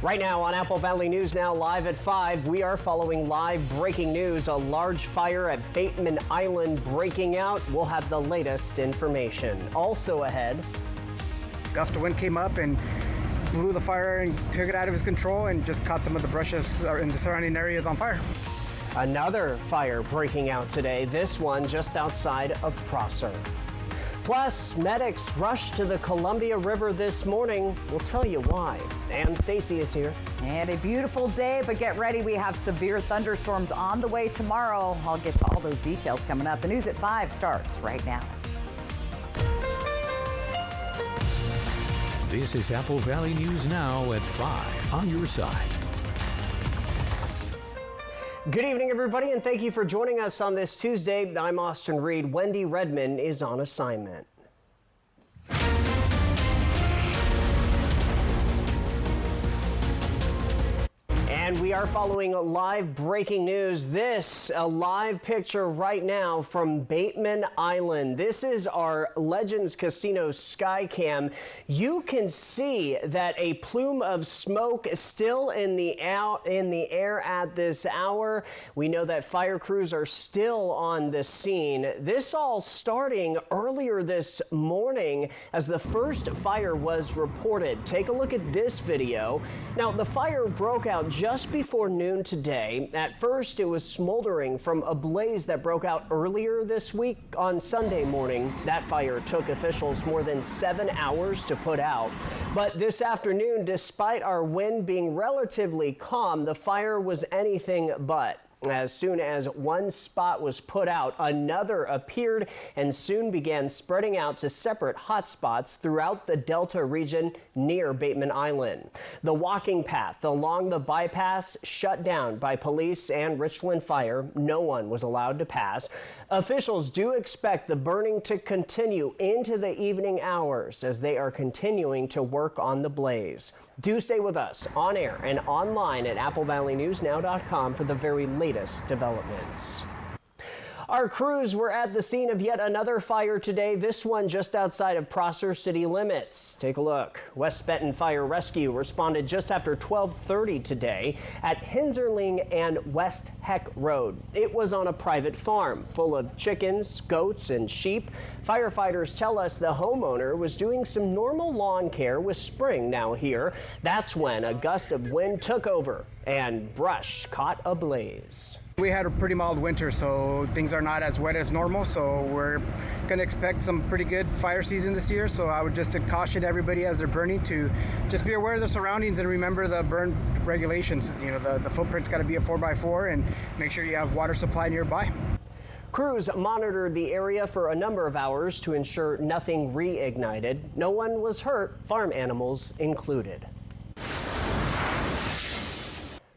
Right now on Apple Valley News Now live at 5, we are following live breaking news. A large fire at Bateman Island breaking out. We'll have the latest information. Also ahead, gust of wind came up and blew the fire and took it out of his control and just caught some of the brushes in the surrounding areas on fire. another fire breaking out today, this one just outside of Prosser. Plus, medics rushed to the Columbia River this morning. We'll tell you why. And Stacy is here. And a beautiful day, but get ready. We have severe thunderstorms on the way tomorrow. I'll get to all those details coming up. The news at 5 starts right now. This is Apple Valley News Now at 5 on your side. Good evening, everybody, and thank you for joining us on this Tuesday. I'm Austin Reed. Wendy Redman is on assignment. And we are following live breaking news. This, a live picture right now from Bateman Island. This is our Legends Casino Skycam. You can see that a plume of smoke is still in the air at this hour. We know that fire crews are still on the scene. This all starting earlier this morning as the first fire was reported. Take a look at this video. Now, the fire broke out just before noon today. At first, it was smoldering from a blaze that broke out earlier this week on Sunday morning. That fire took officials more than 7 hours to put out. But this afternoon, despite our wind being relatively calm, the fire was anything but. As soon as one spot was put out, another appeared and soon began spreading out to separate hot spots throughout the Delta region near Bateman Island. The walking path along the bypass shut down by police and Richland Fire. No one was allowed to pass. Officials do expect the burning to continue into the evening hours as they are continuing to work on the blaze. Do stay with us on air and online at applevalleynewsnow.com for the very latest developments. Our crews were at the scene of yet another fire today, this one just outside of Prosser city limits. Take a look. West Benton Fire Rescue responded just after 12:30 today at Hinzerling and West Heck Road. It was on a private farm full of chickens, goats, and sheep. Firefighters tell us the homeowner was doing some normal lawn care with spring now here. That's when a gust of wind took over and brush caught ablaze. We had a pretty mild winter, so things are not as wet as normal, so we're going to expect some pretty good fire season this year. So I would just caution everybody as they're burning to just be aware of the surroundings and remember the burn regulations. You know, the footprint's got to be a 4x4 and make sure you have water supply nearby. Crews monitored the area for a number of hours to ensure nothing reignited. No one was hurt, farm animals included.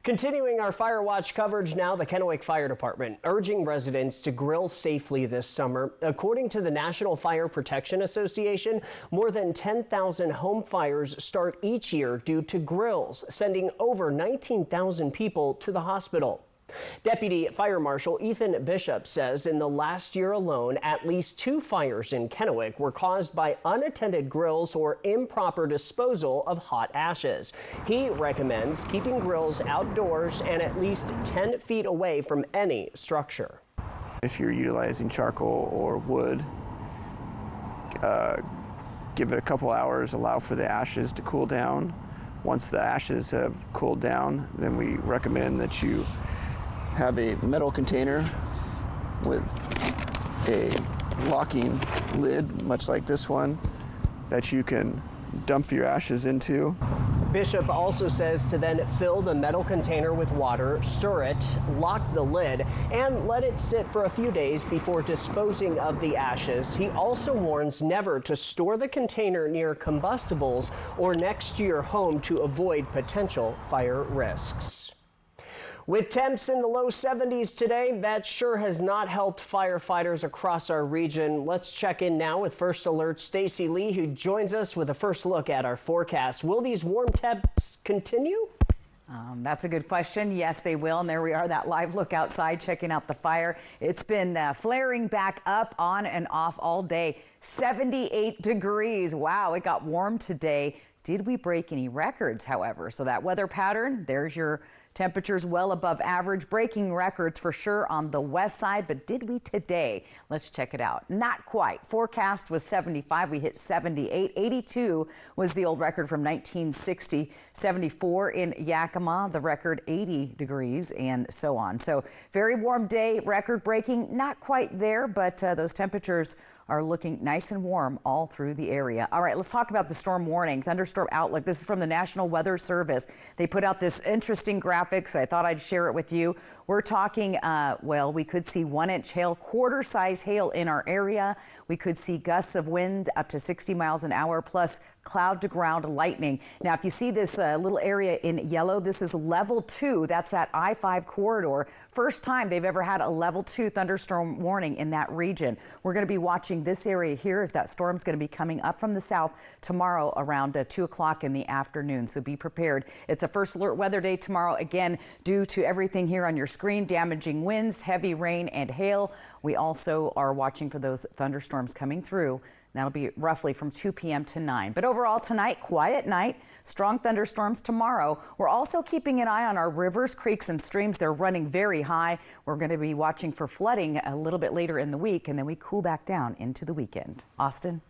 Continuing our fire watch coverage now, the Kennewick Fire Department urging residents to grill safely this summer. According to the National Fire Protection Association, more than 10,000 home fires start each year due to grills, sending over 19,000 people to the hospital. Deputy Fire Marshal Ethan Bishop says in the last year alone, at least 2 fires in Kennewick were caused by unattended grills or improper disposal of hot ashes. He recommends keeping grills outdoors and at least 10 feet away from any structure. If you're utilizing charcoal or wood, give it a couple hours, allow for the ashes to cool down. Once the ashes have cooled down, then we recommend that you have a metal container with a locking lid, much like this one, that you can dump your ashes into. Bishop also says to then fill the metal container with water, stir it, lock the lid, and let it sit for a few days before disposing of the ashes. He also warns never to store the container near combustibles or next to your home to avoid potential fire risks. With temps in the low 70s today, that sure has not helped firefighters across our region. Let's check in now with First Alert Stacy Lee, who joins us with a first look at our forecast. Will these warm temps continue? That's a good question. Yes, they will. And there we are, that live look outside, checking out the fire. It's been flaring back up on and off all day. 78 degrees. Wow, it got warm today. Did we break any records, however? So that weather pattern, there's your temperatures well above average, breaking records for sure on the west side. But did we today? Let's check it out. Not quite. Forecast was 75. We hit 78. 82 was the old record from 1960. 74 in Yakima, the record 80 degrees, and so on. So very warm day, record breaking. Not quite there, but those temperatures are looking nice and warm all through the area. All right, let's talk about the storm warning, thunderstorm outlook. This is from the National Weather Service. They put out this interesting graphic, so I thought I'd share it with you. We're talking, well, we could see 1-inch hail, quarter-size hail in our area. We could see gusts of wind up to 60 miles an hour, plus cloud-to-ground lightning. Now, if you see this little area in yellow, this is level 2. That's that I-5 corridor. First time they've ever had a level 2 thunderstorm warning in that region. We're going to be watching this area here as that storm's going to be coming up from the south tomorrow around 2 o'clock in the afternoon. So be prepared. It's a first alert weather day tomorrow, again, due to everything here on your screen, damaging winds, heavy rain, and hail. We also are watching for those thunderstorms coming through. That'll be roughly from 2 p.m. to 9. But overall tonight, quiet night, strong thunderstorms tomorrow. We're also keeping an eye on our rivers, creeks, and streams. They're running very high. We're going to be watching for flooding a little bit later in the week, and then we cool back down into the weekend. Austin?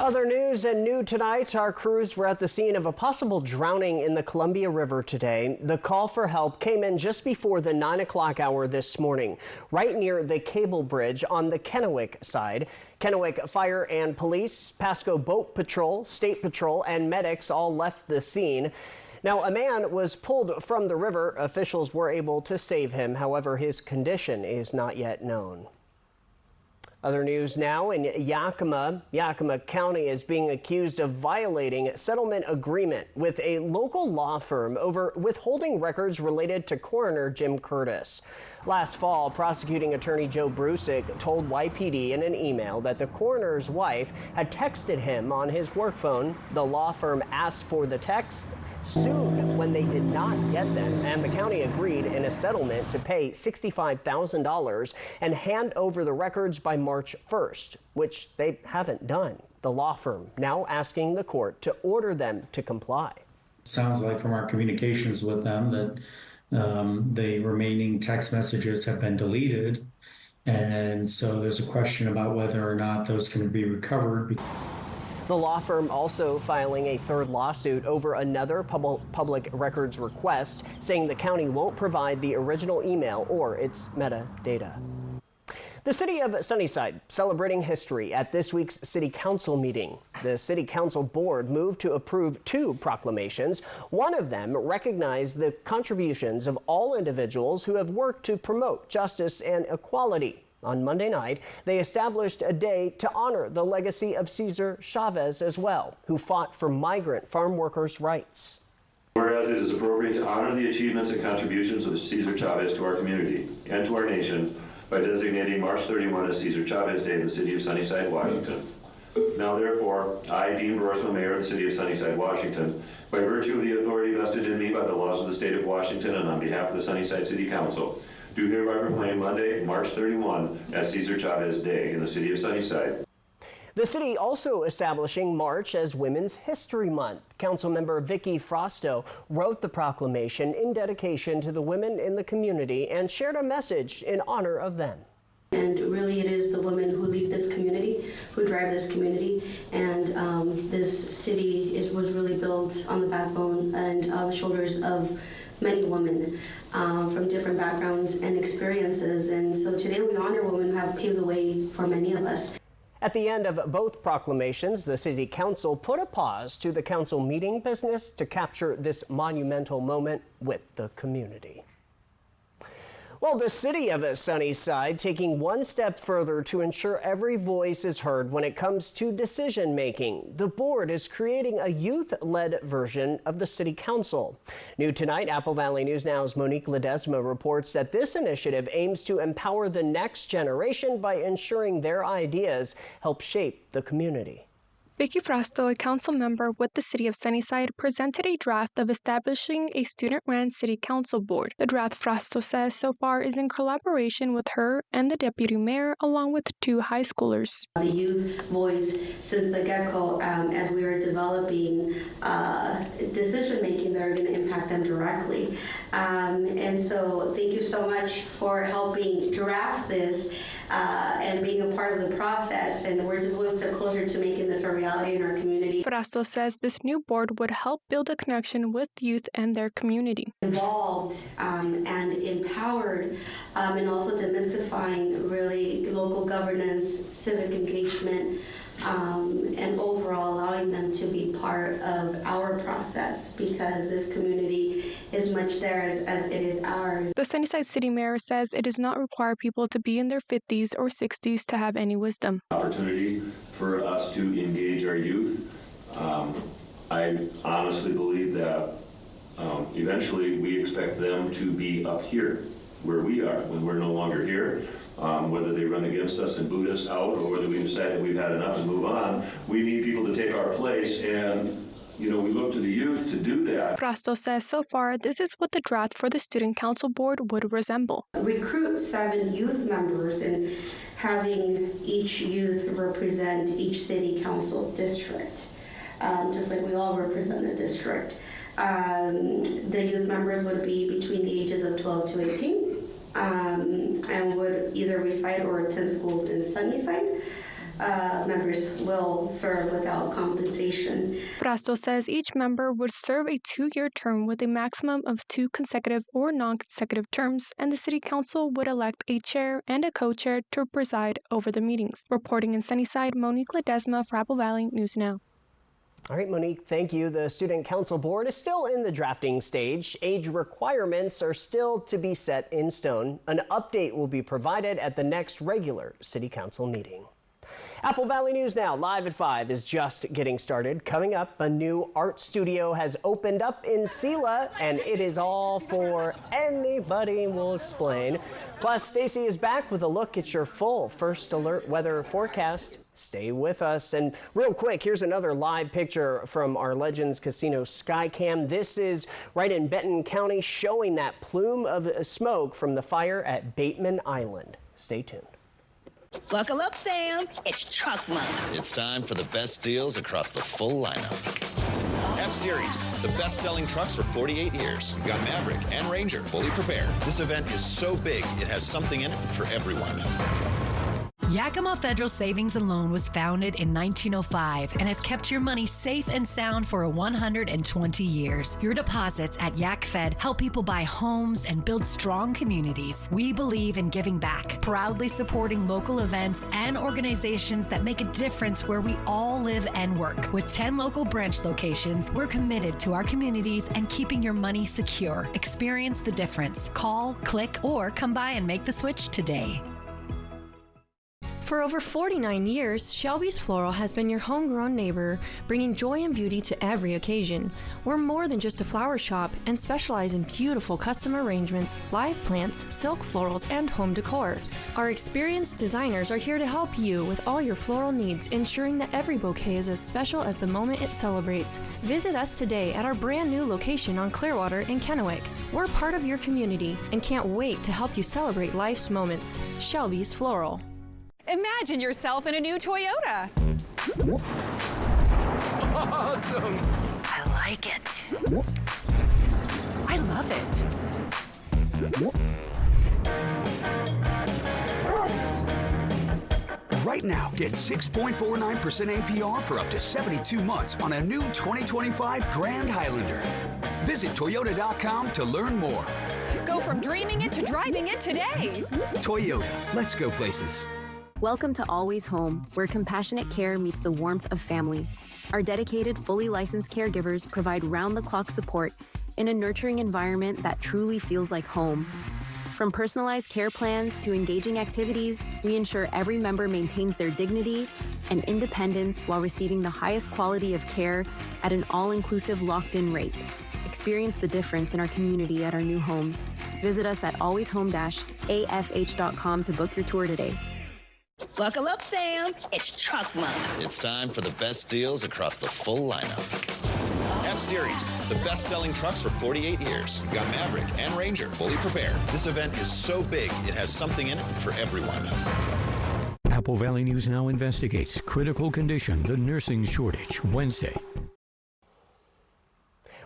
Other news and new tonight, our crews were at the scene of a possible drowning in the Columbia River today. The call for help came in just before the 9 o'clock hour this morning, right near the cable bridge on the Kennewick side. Kennewick Fire and Police, Pasco Boat Patrol, State Patrol, and medics all left the scene. Now, a man was pulled from the river. Officials were able to save him. However, his condition is not yet known. Other news now in Yakima. Yakima County is being accused of violating a settlement agreement with a local law firm over withholding records related to coroner Jim Curtis. Last fall, prosecuting attorney Joe Brusick told YPD in an email that the coroner's wife had texted him on his work phone. The law firm asked for the text, sued when they did not get them, and the county agreed in a settlement to pay $65,000 and hand over the records by March 1st, which they haven't done. The law firm now asking the court to order them to comply. Sounds like from our communications with them that the remaining text messages have been deleted, and so there's a question about whether or not those can be recovered. The law firm also filing a third lawsuit over another public records request, saying the county won't provide the original email or its metadata. The city of Sunnyside celebrating history at this week's city council meeting. The city council board moved to approve 2 proclamations. One of them recognized the contributions of all individuals who have worked to promote justice and equality. On Monday night, they established a day to honor the legacy of Cesar Chavez as well, who fought for migrant farm workers' rights. Whereas it is appropriate to honor the achievements and contributions of Cesar Chavez to our community and to our nation by designating March 31 as Cesar Chavez Day in the city of Sunnyside, Washington. Now therefore, I, Dean Broersma, Mayor of the city of Sunnyside, Washington, by virtue of the authority vested in me by the laws of the state of Washington and on behalf of the Sunnyside City Council, do hereby proclaim Monday, March 31 as Cesar Chavez Day in the city of Sunnyside. The city also establishing March as Women's History Month. Councilmember Vicky Frosto wrote the proclamation in dedication to the women in the community and shared a message in honor of them. And really it is the women who lead this community, who drive this community, and this city was really built on the backbone and shoulders of many women from different backgrounds and experiences. And so today we honor women who have paved the way for many of us. At the end of both proclamations, the City Council put a pause to the council meeting business to capture this monumental moment with the community. Well, the city of Sunnyside taking one step further to ensure every voice is heard when it comes to decision making. The board is creating a youth-led version of the city council. New tonight, Apple Valley News Now's Monique Ledesma reports that this initiative aims to empower the next generation by ensuring their ideas help shape the community. Vicky Frasto, a council member with the City of Sunnyside, presented a draft of establishing a student-run city council board. The draft, Frasto says, so far is in collaboration with her and the deputy mayor, along with 2 high schoolers. The youth voice since the get-go, as we were developing decision-making that are going to impact them directly. And so thank you so much for helping draft this and being a part of the process. And we're just one step closer to making this a reality in our community. Frasto says this new board would help build a connection with youth and their community. Involved and empowered and also demystifying really local governance, civic engagement, and overall allowing them to be part of our process, because this community is much theirs as it is ours. The Sunnyside City Mayor says it does not require people to be in their 50s or 60s to have any wisdom. Opportunity for us to engage our youth. I honestly believe that eventually we expect them to be up here where we are when we're no longer here. Whether they run against us and boot us out, or whether we decide that we've had enough and move on, we need people to take our place, and we look to the youth to do that. Frasto says so far this is what the draft for the Student Council Board would resemble. Recruit 7 youth members and having each youth represent each city council district, just like we all represent a district. The youth members would be between the ages of 12 to 18. And would either reside or attend schools in Sunnyside. Members will serve without compensation. Frasto says each member would serve a 2-year term with a maximum of 2 consecutive or non-consecutive terms, and the City Council would elect a chair and a co-chair to preside over the meetings. Reporting in Sunnyside, Monique Ledesma for Apple Valley News Now. All right, Monique, thank you. The Student Council Board is still in the drafting stage. Age requirements are still to be set in stone. An update will be provided at the next regular City Council meeting. Apple Valley News Now, live at 5, is just getting started. Coming up, a new art studio has opened up in Sela, and it is all for anybody. We'll explain. Plus, Stacy is back with a look at your full First Alert weather forecast. Stay with us. And real quick, here's another live picture from our Legends Casino Skycam. This is right in Benton County, showing that plume of smoke from the fire at Bateman Island. Stay tuned. Buckle up, Sam. It's truck month. It's time for the best deals across the full lineup. F-Series, the best-selling trucks for 48 years. We've got Maverick and Ranger fully prepared. This event is so big, it has something in it for everyone. Yakima Federal Savings and Loan was founded in 1905 and has kept your money safe and sound for 120 years. Your deposits at YakFed help people buy homes and build strong communities. We believe in giving back, proudly supporting local events and organizations that make a difference where we all live and work. With 10 local branch locations, we're committed to our communities and keeping your money secure. Experience the difference. Call, click, or come by and make the switch today. For over 49 years, Shelby's Floral has been your homegrown neighbor, bringing joy and beauty to every occasion. We're more than just a flower shop and specialize in beautiful custom arrangements, live plants, silk florals, and home decor. Our experienced designers are here to help you with all your floral needs, ensuring that every bouquet is as special as the moment it celebrates. Visit us today at our brand new location on Clearwater in Kennewick. We're part of your community and can't wait to help you celebrate life's moments. Shelby's Floral. Imagine yourself in a new Toyota. Awesome! I like it. I love it. Right now, get 6.49% APR for up to 72 months on a new 2025 Grand Highlander. Visit Toyota.com to learn more. Go from dreaming it to driving it today. Toyota, let's go places. Welcome to Always Home, where compassionate care meets the warmth of family. Our dedicated, fully licensed caregivers provide round-the-clock support in a nurturing environment that truly feels like home. From personalized care plans to engaging activities, we ensure every member maintains their dignity and independence while receiving the highest quality of care at an all-inclusive locked-in rate. Experience the difference in our community at our new homes. Visit us at alwayshome-afh.com to book your tour today. Buckle up, Sam. It's truck month. It's time for the best deals across the full lineup. F-Series, the best-selling trucks for 48 years. We've got Maverick and Ranger fully prepared. This event is so big, it has something in it for everyone. Apple Valley News Now investigates critical condition, the nursing shortage, Wednesday.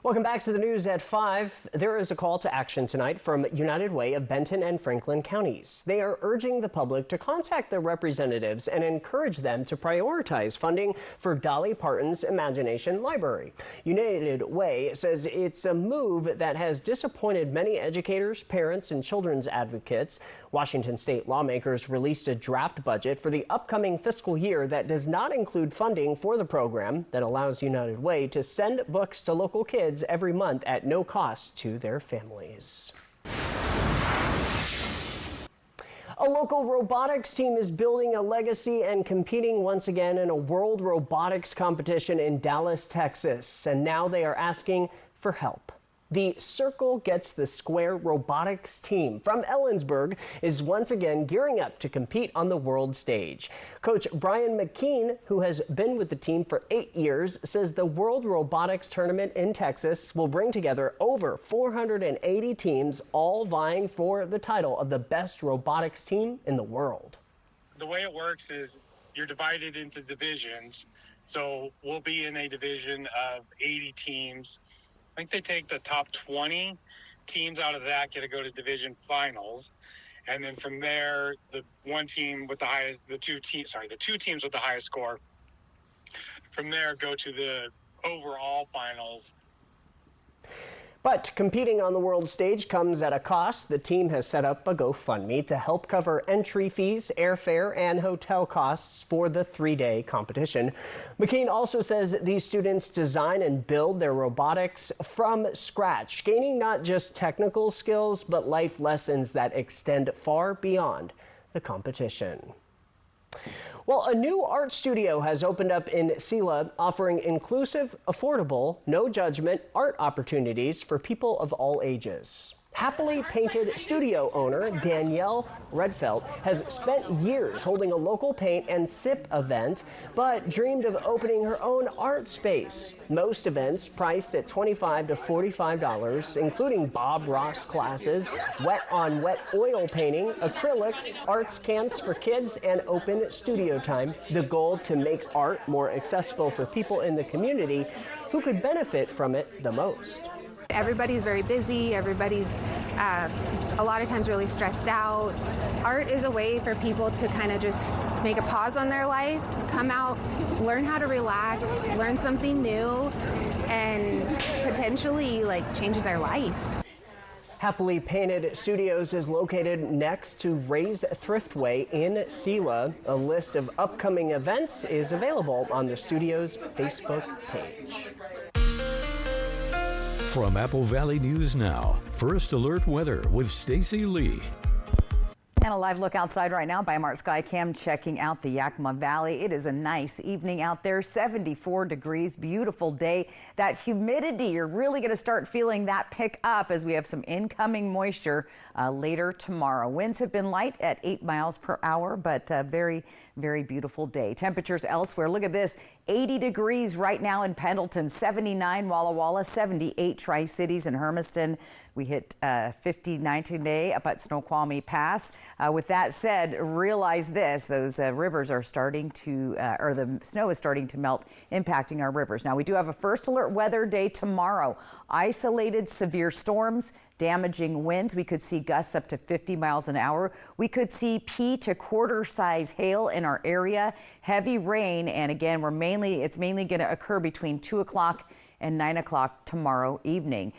Welcome back to the news at 5. There is a call to action tonight from United Way of Benton and Franklin counties. They are urging the public to contact their representatives and encourage them to prioritize funding for Dolly Parton's Imagination Library. United Way says it's a move that has disappointed many educators, parents, and children's advocates. Washington state lawmakers released a draft budget for the upcoming fiscal year that does not include funding for the program that allows United Way to send books to local kids every month at no cost to their families. A local robotics team is building a legacy and competing once again in a world robotics competition in Dallas, Texas. And now they are asking for help. The Circle Gets the Square robotics team from Ellensburg is once again gearing up to compete on the world stage. Coach Brian McKean, who has been with the team for 8 years, says the World Robotics Tournament in Texas will bring together over 480 teams, all vying for the title of the best robotics team in the world. The way it works is you're divided into divisions. So we'll be in a division of 80 teams. I think they take the top 20 teams out of that, get to go to division finals. And then from there, the two teams with the highest score from there go to the overall finals. But competing on the world stage comes at a cost. The team has set up a GoFundMe to help cover entry fees, airfare, and hotel costs for the 3-day competition. McKean also says these students design and build their robotics from scratch, gaining not just technical skills, but life lessons that extend far beyond the competition. Well, a new art studio has opened up in Sela, offering inclusive, affordable, no judgment art opportunities for people of all ages. Happily Painted studio owner Danielle Redfeld has spent years holding a local paint and sip event, but dreamed of opening her own art space. Most events priced at $25 to $45, including Bob Ross classes, wet-on-wet oil painting, acrylics, arts camps for kids, and open studio time. The goal to make art more accessible for people in the community who could benefit from it the most. Everybody's very busy, everybody's a lot of times really stressed out. Art is a way for people to kind of just make a pause on their life, come out, learn how to relax, learn something new, and potentially change their life. Happily Painted Studios is located next to Ray's Thriftway in Sela. A list of upcoming events is available on the studio's Facebook page. From Apple Valley News Now, First Alert Weather with Stacy Lee. And a live look outside right now by Mart Skycam, checking out the Yakima Valley. It is a nice evening out there, 74 degrees, beautiful day. That humidity, you're really going to start feeling that pick up as we have some incoming moisture later tomorrow. Winds have been light at 8 miles per hour, but very, very beautiful day. Temperatures elsewhere, look at this, 80 degrees right now in Pendleton, 79 Walla Walla, 78 Tri-Cities and Hermiston. We hit 59 today up at Snoqualmie Pass. With that said, realize this, those rivers are starting to, or the snow is starting to melt, impacting our rivers. Now, we do have a first alert weather day tomorrow. Isolated severe storms, damaging winds. We could see gusts up to 50 miles an hour. We could see pea to quarter size hail in our area, heavy rain, and again, it's mainly going to occur between 2 o'clock and 9 o'clock tomorrow evening.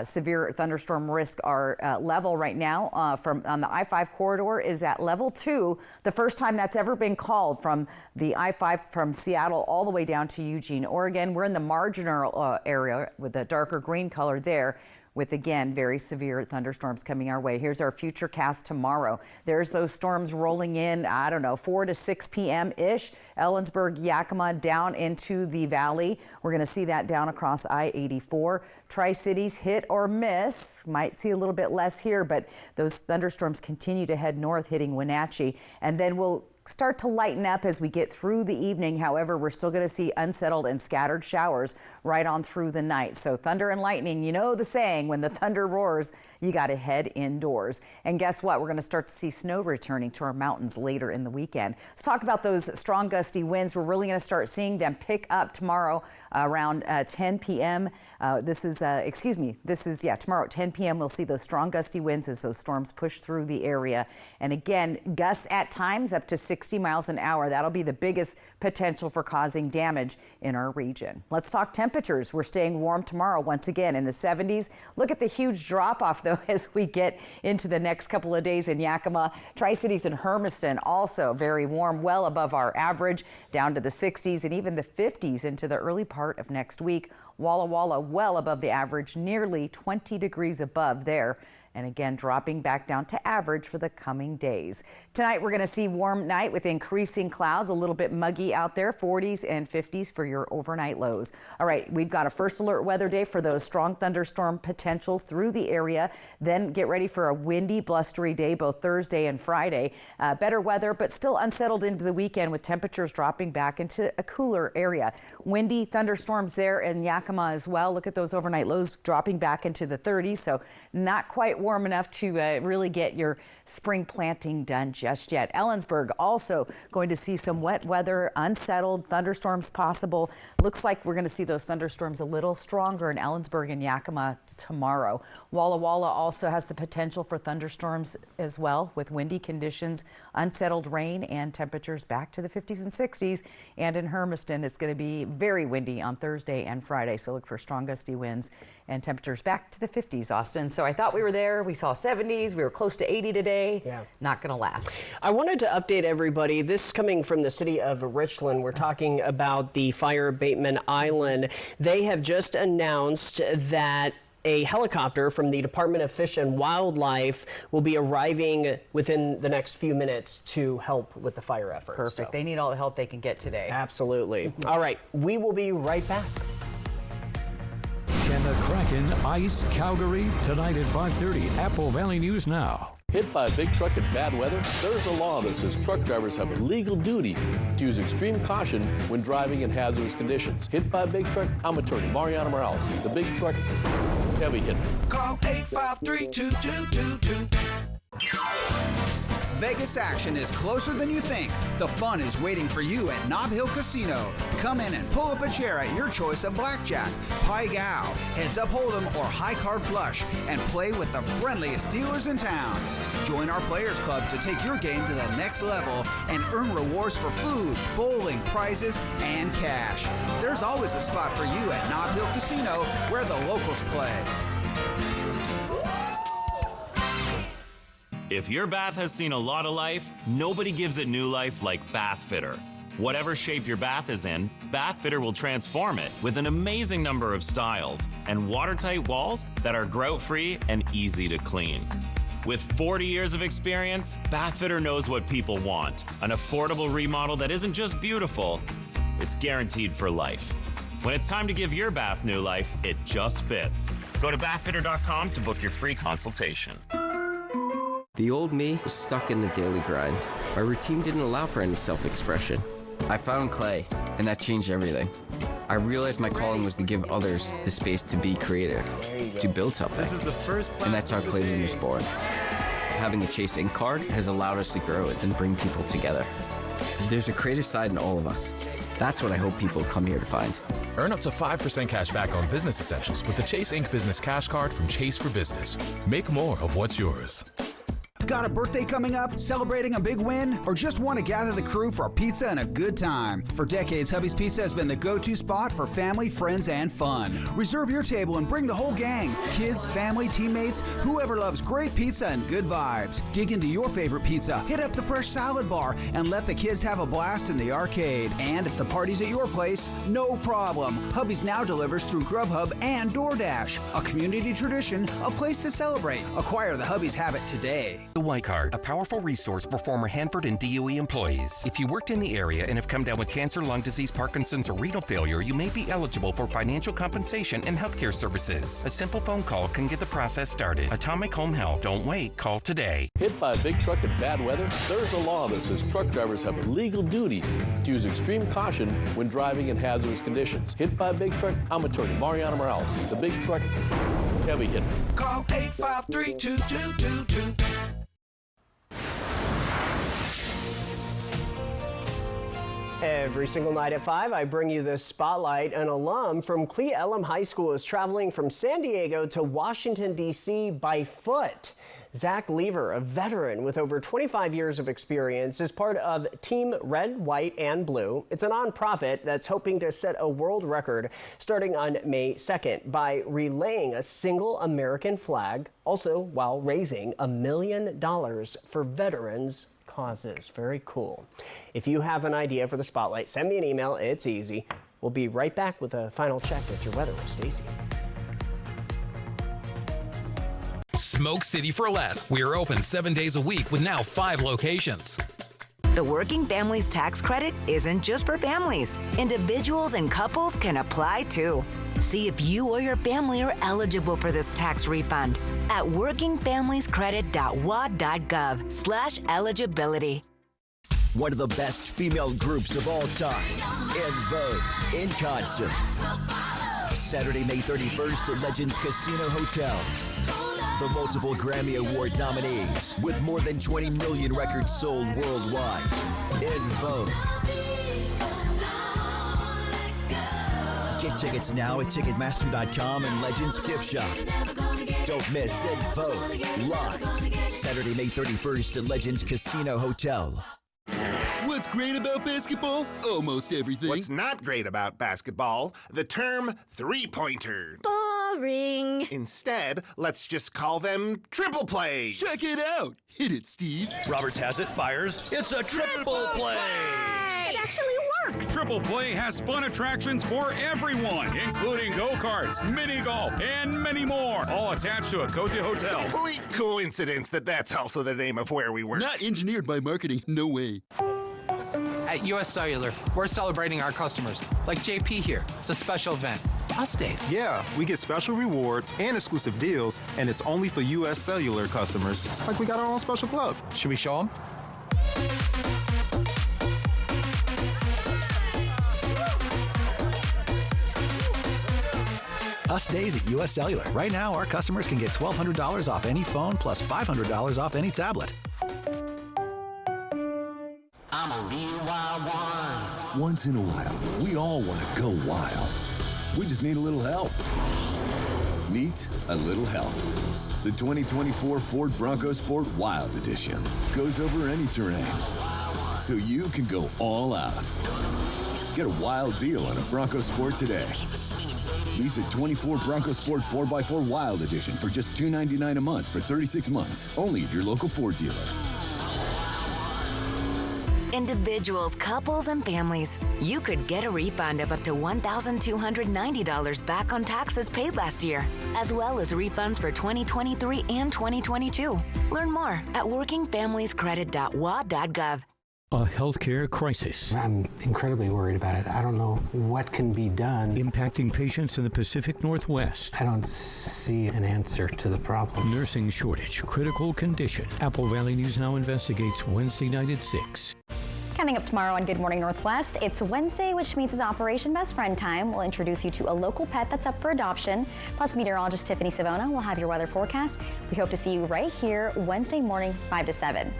Severe thunderstorm risk are level right now on the I-5 corridor is at level 2. The first time that's ever been called from the I-5 from Seattle all the way down to Eugene, Oregon. We're in the marginal area with the darker green color there, with, again, very severe thunderstorms coming our way. Here's our future cast tomorrow. There's those storms rolling in, 4 to 6 p.m.-ish. Ellensburg, Yakima, down into the valley. We're going to see that down across I-84. Tri-Cities hit or miss. Might see a little bit less here, but those thunderstorms continue to head north, hitting Wenatchee. And then we'll start to lighten up as we get through the evening. However, we're still going to see unsettled and scattered showers right on through the night. So thunder and lightning, you know the saying, when the thunder roars, you got to head indoors. And guess what? We're going to start to see snow returning to our mountains later in the weekend. Let's talk about those strong gusty winds. We're really going to start seeing them pick up tomorrow around 10 p.m. Tomorrow at 10 p.m. we'll see those strong gusty winds as those storms push through the area. And again, gusts at times up to 60 miles an hour. That'll be the biggest potential for causing damage in our region. Let's talk temperatures. We're staying warm tomorrow once again in the 70s. Look at the huge drop off though as we get into the next couple of days in Yakima. Tri-Cities and Hermiston also very warm, well above our average, down to the 60s and even the 50s into the early part of next week. Walla Walla well above the average, nearly 20 degrees above there. And again, dropping back down to average for the coming days. Tonight, we're going to see warm night with increasing clouds, a little bit muggy out there, 40s and 50s for your overnight lows. All right, we've got a first alert weather day for those strong thunderstorm potentials through the area. Then get ready for a windy, blustery day both Thursday and Friday. Better weather, but still unsettled into the weekend with temperatures dropping back into a cooler area. Windy thunderstorms there in Yakima as well. Look at those overnight lows dropping back into the 30s, so not quite warm enough to really get your spring planting done just yet. Ellensburg also going to see some wet weather, unsettled thunderstorms possible. Looks like we're going to see those thunderstorms a little stronger in Ellensburg and Yakima tomorrow. Walla Walla also has the potential for thunderstorms as well with windy conditions, unsettled rain, and temperatures back to the 50s and 60s. And in Hermiston, it's going to be very windy on Thursday and Friday, so look for strong gusty winds and temperatures back to the 50s, Austin. So I thought we were there. We saw 70s. We were close to 80 today. Yeah. Not going to last. I wanted to update everybody. This is coming from the city of Richland. We're talking about the fire at Bateman Island. They have just announced that a helicopter from the Department of Fish and Wildlife will be arriving within the next few minutes to help with the fire effort. Perfect. They need all the help they can get today. Absolutely. All right. We will be right back. Can the Kraken ice Calgary? Tonight at 5:30, Apple Valley News Now. Hit by a big truck in bad weather? There's a law that says truck drivers have a legal duty to use extreme caution when driving in hazardous conditions. Hit by a big truck? I'm attorney Mariano Morales, the big truck heavy hitter. Call 853-2222. Vegas action is closer than you think. The fun is waiting for you at Nob Hill Casino. Come in and pull up a chair at your choice of blackjack, pai gow, heads up hold'em, or high card flush, and play with the friendliest dealers in town. Join our Players Club to take your game to the next level and earn rewards for food, bowling, prizes, and cash. There's always a spot for you at Nob Hill Casino where the locals play. If your bath has seen a lot of life, nobody gives it new life like Bath Fitter. Whatever shape your bath is in, Bath Fitter will transform it with an amazing number of styles and watertight walls that are grout-free and easy to clean. With 40 years of experience, Bath Fitter knows what people want. An affordable remodel that isn't just beautiful, it's guaranteed for life. When it's time to give your bath new life, it just fits. Go to bathfitter.com to book your free consultation. The old me was stuck in the daily grind. My routine didn't allow for any self-expression. I found clay, and that changed everything. I realized my calling was to give others the space to be creative, to build something. This is the first and that's how Clayton was born. Having a Chase Ink card has allowed us to grow it and bring people together. There's a creative side in all of us. That's what I hope people come here to find. Earn up to 5% cash back on business essentials with the Chase Ink Business Cash Card from Chase for Business. Make more of what's yours. Got a birthday coming up, celebrating a big win, or just want to gather the crew for a pizza and a good time? For decades, Hubby's Pizza has been the go-to spot for family, friends, and fun. Reserve your table and bring the whole gang. Kids, family, teammates, whoever loves great pizza and good vibes. Dig into your favorite pizza, hit up the fresh salad bar, and let the kids have a blast in the arcade. And if the party's at your place, no problem. Hubby's now delivers through Grubhub and DoorDash. A community tradition, a place to celebrate. Acquire the Hubby's habit today. The White Card, a powerful resource for former Hanford and DOE employees. If you worked in the area and have come down with cancer, lung disease, Parkinson's, or renal failure, you may be eligible for financial compensation and healthcare services. A simple phone call can get the process started. Atomic Home Health. Don't wait. Call today. Hit by a big truck in bad weather? There's a law that says truck drivers have a legal duty to use extreme caution when driving in hazardous conditions. Hit by a big truck? I'm attorney Mariana Morales, the big truck heavy hitter. Call 853-2222. Every single night at 5, I bring you the spotlight. An alum from Cle Elum High School is traveling from San Diego to Washington, D.C. by foot. Zach Lever, a veteran with over 25 years of experience, is part of Team Red, White, and Blue. It's a nonprofit that's hoping to set a world record starting on May 2nd by relaying a single American flag, also while raising $1 million for veterans causes. Very cool. If you have an idea for the spotlight, send me an email. It's easy. We'll be right back with a final check at your weather with Stacy. Smoke City for Less. We are open 7 days a week with now 5 locations. The Working Families Tax Credit isn't just for families. Individuals and couples can apply too. See if you or your family are eligible for this tax refund at workingfamiliescredit.wa.gov/eligibility. One of the best female groups of all time, En Vogue, in concert. Saturday, May 31st at Legends Casino Hotel. The multiple Grammy Award nominees with more than 20 million records sold worldwide. En Vogue. Get tickets now at Ticketmaster.com and Legends Gift Shop. Don't miss En Vogue live Saturday, May 31st at Legends Casino Hotel. What's great about basketball? Almost everything. What's not great about basketball? The term three-pointer. Boring. Instead, let's just call them triple plays. Check it out. Hit it, Steve. Roberts has it, fires. It's a triple play. It actually works. Triple Play has fun attractions for everyone, including go-karts, mini golf, and many more, all attached to a cozy hotel. Complete coincidence that's also the name of where we work. Not engineered by marketing, no way. At US Cellular, we're celebrating our customers, like JP here. It's a special event. Us days. Yeah, we get special rewards and exclusive deals, and it's only for US Cellular customers. It's like we got our own special club. Should we show them? Us days at US Cellular. Right now, our customers can get $1,200 off any phone plus $500 off any tablet. I'm a real wild one. Once in a while, we all want to go wild. We just need a little help. Meet a little help. The 2024 Ford Bronco Sport Wild Edition goes over any terrain, so you can go all out. Get a wild deal on a Bronco Sport today. Lease a 24 Bronco Sport 4x4 Wild Edition for just $299 a month for 36 months, only at your local Ford dealer. Individuals, couples, and families, you could get a refund of up to $1,290 back on taxes paid last year, as well as refunds for 2023 and 2022. Learn more at workingfamiliescredit.wa.gov. A healthcare crisis. I'm incredibly worried about it. I don't know what can be done. Impacting patients in the Pacific Northwest. I don't see an answer to the problem. Nursing shortage, critical condition. Apple Valley News Now investigates Wednesday night at 6. Coming up tomorrow on Good Morning Northwest, it's Wednesday, which means it's Operation Best Friend time. We'll introduce you to a local pet that's up for adoption. Plus, meteorologist Tiffany Savona will have your weather forecast. We hope to see you right here Wednesday morning, 5 to 7.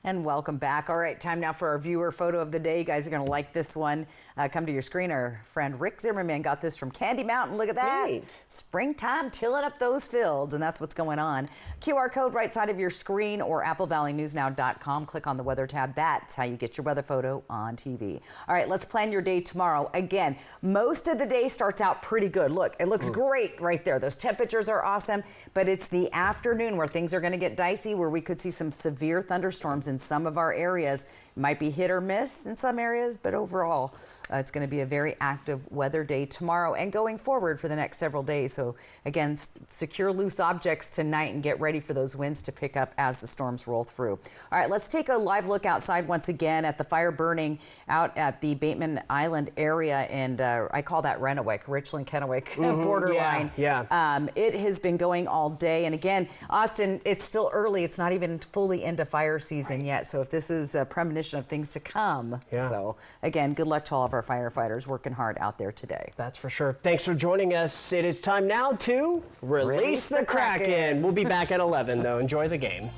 And welcome back. All right, time now for our viewer photo of the day. You guys are going to like this one. Come to your screen. Our friend Rick Zimmerman got this from Candy Mountain. Look at that. Great. Springtime tilling up those fields, and that's what's going on. QR code right side of your screen or applevalleynewsnow.com. Click on the weather tab. That's how you get your weather photo on TV. All right, let's plan your day tomorrow. Again, most of the day starts out pretty good. Look, it looks great right there. Those temperatures are awesome, but it's the afternoon where things are going to get dicey, where we could see some severe thunderstorms in some of our areas. Might be hit or miss in some areas, but overall, it's going to be a very active weather day tomorrow and going forward for the next several days. So again, secure loose objects tonight and get ready for those winds to pick up as the storms roll through. All right, let's take a live look outside once again at the fire burning out at the Bateman Island area, and I call that Rennewick, Richland-Kennewick borderline. Yeah. It has been going all day, and again, Austin, it's still early. It's not even fully into fire season yet. So if this is a premonition of things to come, so again, good luck to all of our firefighters working hard out there today. That's for sure. Thanks for joining us. It is time now to release the Kraken. We'll be back at 11, though. Enjoy the game.